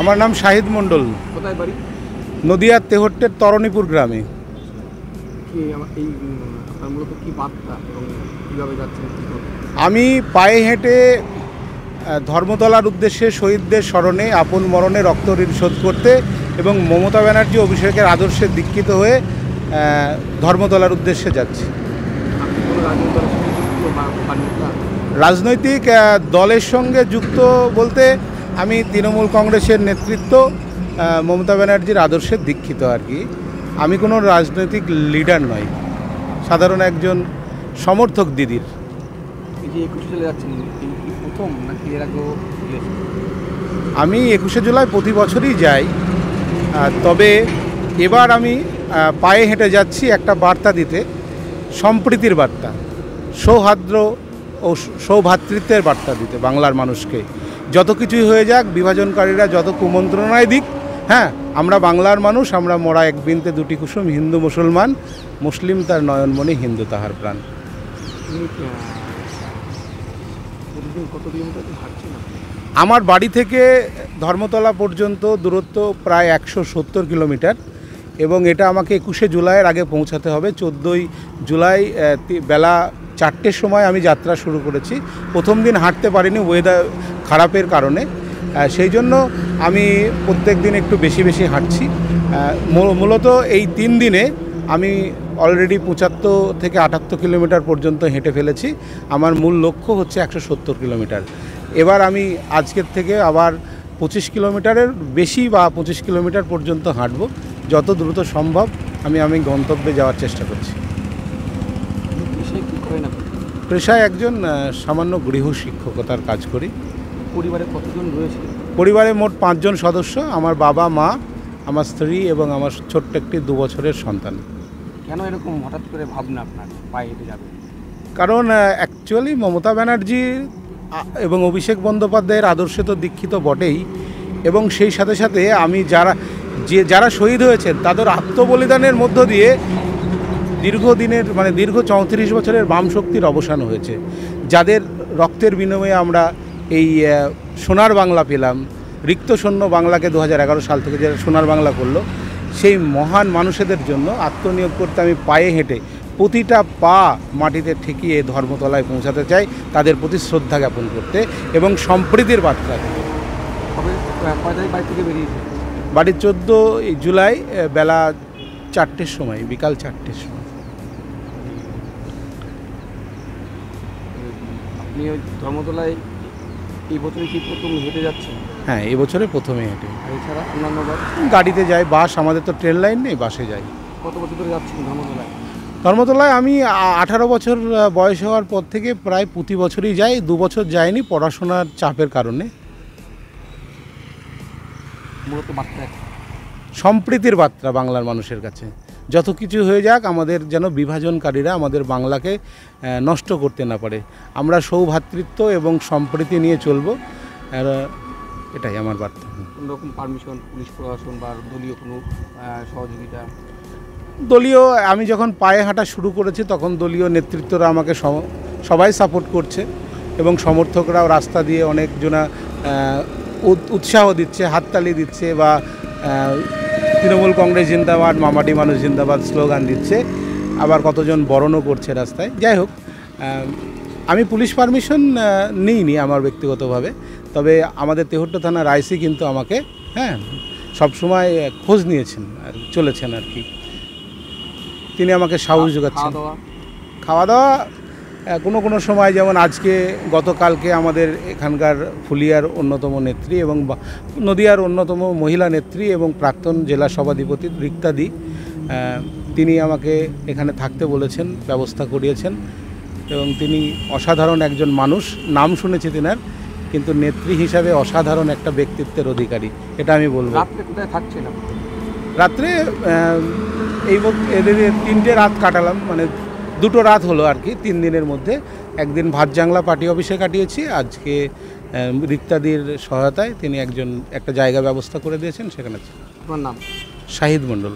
আমার নাম শাহিদ মণ্ডল। কোথায় বাড়ি? নদিয়ার তেহট্টের তরণীপুর গ্রামে। মূলত কি বার্তা এবং কীভাবে যাচ্ছেন? আমি পায়ে হেঁটে ধর্মতলার উদ্দেশ্যে শহীদদের স্মরণে আপন মরণে রক্ত ঋণ শোধ করতে এবং মমতা ব্যানার্জি অভিষেকের আদর্শে দীক্ষিত হয়ে ধর্মতলার উদ্দেশ্যে যাচ্ছি। রাজনৈতিক দলের সঙ্গে যুক্ত বলতে আমি তৃণমূল কংগ্রেসের নেতৃত্ব মমতা ব্যানার্জির আদর্শে দীক্ষিত আর কি। আমি কোনো রাজনৈতিক লিডার নই, সাধারণ একজন সমর্থক দিদির। আমি 21শে জুলাই প্রতি বছরই যাই, তবে এবার আমি পায়ে হেঁটে যাচ্ছি একটা বার্তা দিতে, সম্প্রীতির বার্তা, সৌহার্দ্য ও সৌভ্রাতৃত্বের বার্তা দিতে বাংলার মানুষকে। যত কিছুই হয়ে যাক, বিভাজনকারীরা যত কুমন্ত্রণায় দিক, হ্যাঁ, আমরা বাংলার মানুষ, আমরা মোরা এক বিনতে দুটি কুসুম, হিন্দু মুসলমান, মুসলিম তার নয়নমণি, হিন্দু তাহার প্রাণ। আমার বাড়ি থেকে ধর্মতলা পর্যন্ত দূরত্ব প্রায় 170 কিলোমিটার এবং এটা আমাকে 21শে জুলাইয়ের আগে পৌঁছাতে হবে। 14ই জুলাই বেলা 4টের সময় আমি যাত্রা শুরু করেছি। প্রথম দিন হাঁটতে পারিনি ওয়েদার খারাপের কারণে, সেই জন্য আমি প্রত্যেক দিন একটু বেশি বেশি হাঁটছি। মূলত এই 3 দিনে আমি অলরেডি 75 থেকে 78 কিলোমিটার পর্যন্ত হেঁটে ফেলেছি। আমার মূল লক্ষ্য হচ্ছে 170 কিলোমিটার। এবার আমি আজকের থেকে আবার 25 কিলোমিটারের বেশি বা 25 কিলোমিটার পর্যন্ত হাঁটব। যত দ্রুত সম্ভব আমি গন্তব্যে যাওয়ার চেষ্টা করছি। পেশায় একজন সামান্য গৃহ শিক্ষকতার কাজ করি। পরিবারে কতজন রয়েছে? পরিবারে মোট 5 জন সদস্য, আমার বাবা, মা, আমার স্ত্রী এবং আমার ছোট্ট একটি 2 বছরের সন্তান। কেন এরকম হঠাৎ করে ভাবনা আপনার পায়ে হেঁটে যাবে? কারণ অ্যাকচুয়ালি মমতা ব্যানার্জি এবং অভিষেক বন্দ্যোপাধ্যায়ের আদর্শে তো দীক্ষিত বটেই, এবং সেই সাথে সাথে আমি যারা শহীদ হয়েছেন তাদের আত্মবলিদানের মধ্য দিয়ে দীর্ঘদিনের দীর্ঘ 34 বছরের বাম শক্তির অবসান হয়েছে। যাদের রক্তের বিনিময়ে আমরা এই সোনার বাংলা পেলাম, রিক্ত শূন্য বাংলাকে 2011 সাল থেকে যারা সোনার বাংলা করলো, সেই মহান মানুষদের জন্য আত্মনিয়োগ করতে আমি পায়ে হেঁটে প্রতিটা পা মাটিতে ঠেকিয়ে ধর্মতলায় পৌঁছাতে চাই, তাদের প্রতি শ্রদ্ধা জ্ঞাপন করতে এবং সম্প্রীতির বার্তা দিতে। বাড়ির 14 জুলাই বেলা 4টের সময়, বিকাল 4টের সময়। আপনি ধর্মতলায় এই বছরে কি প্রথম হেঁটে যাচ্ছেন? হ্যাঁ, এই বছরে প্রথমে হেঁটে। এছাড়া অন্যান্য গাড়িতে যাই, বাস, আমাদের তো ট্রেন লাইন নেই, বাসে যাই। কত বছর ধরে যাচ্ছেন ধর্মতলায়? ধর্মতলায় আমি 18 বছর বয়স হওয়ার পর থেকে প্রায় প্রতি বছরই যাই। 2 বছর যাইনি পড়াশোনার চাপের কারণে। মূলত বার্তা সম্প্রীতির বার্তা বাংলার মানুষের কাছে। যত কিছু হয়ে যাক, আমাদের যেন বিভাজনকারীরা আমাদের বাংলাকে নষ্ট করতে না পারে। আমরা সৌভ্রাতৃত্ব এবং সম্প্রীতি নিয়ে চলব, এটাই আমার বার্তা। কোন রকম পারমিশন, পুলিশ প্রশাসন বা দলীয় কোনো সহযোগিতা? দলীয়, আমি যখন পায়ে হাঁটা শুরু করেছি তখন দলীয় নেতৃত্বরা আমাকে সবাই সাপোর্ট করছে এবং সমর্থকরাও রাস্তা দিয়ে অনেকজনা উৎসাহ দিচ্ছে, হাততালি দিচ্ছে বা তৃণমূল কংগ্রেস জিন্দাবাদ, মামাটি মানুষ জিন্দাবাদ স্লোগান দিচ্ছে, আবার কতজন বরণও করছে রাস্তায়। যাই হোক, আমি পুলিশ পারমিশন নিইনি আমার ব্যক্তিগতভাবে, তবে আমাদের তেহট্ট থানার আইসি কিন্তু আমাকে সবসময় খোঁজ নিয়েছেন আর চলেছেন আর কি। তিনি আমাকে সাহস যোগাচ্ছেন। খাওয়া দাওয়া কোনো সময়, যেমন আজকে গতকালকে আমাদের এখানকার ফুলিয়ার অন্যতম নেত্রী এবং নদিয়ার অন্যতম মহিলা নেত্রী এবং প্রাক্তন জেলা সভাধিপতি রিক্তাদি, তিনি আমাকে এখানে থাকতে বলেছেন, ব্যবস্থা করিয়েছেন এবং তিনি অসাধারণ একজন মানুষ। নাম শুনেছি তিনার, কিন্তু নেত্রী হিসাবে অসাধারণ একটা ব্যক্তিত্বের অধিকারী, এটা আমি বলবো। রাত্রে কোথায় থাকছিলাম? রাত্রে এদের 3টে রাত কাটালাম, 2টো রাত হলো আর কি 3 দিনের মধ্যে। একদিন ভাতজাংলা পার্টি অফিসে কাটিয়েছি, আজকে রিক্তাদির সহায়তায় তিনি একটা জায়গা ব্যবস্থা করে দিয়েছেন, সেখানে। আপনার নাম? শাহিদ মণ্ডল।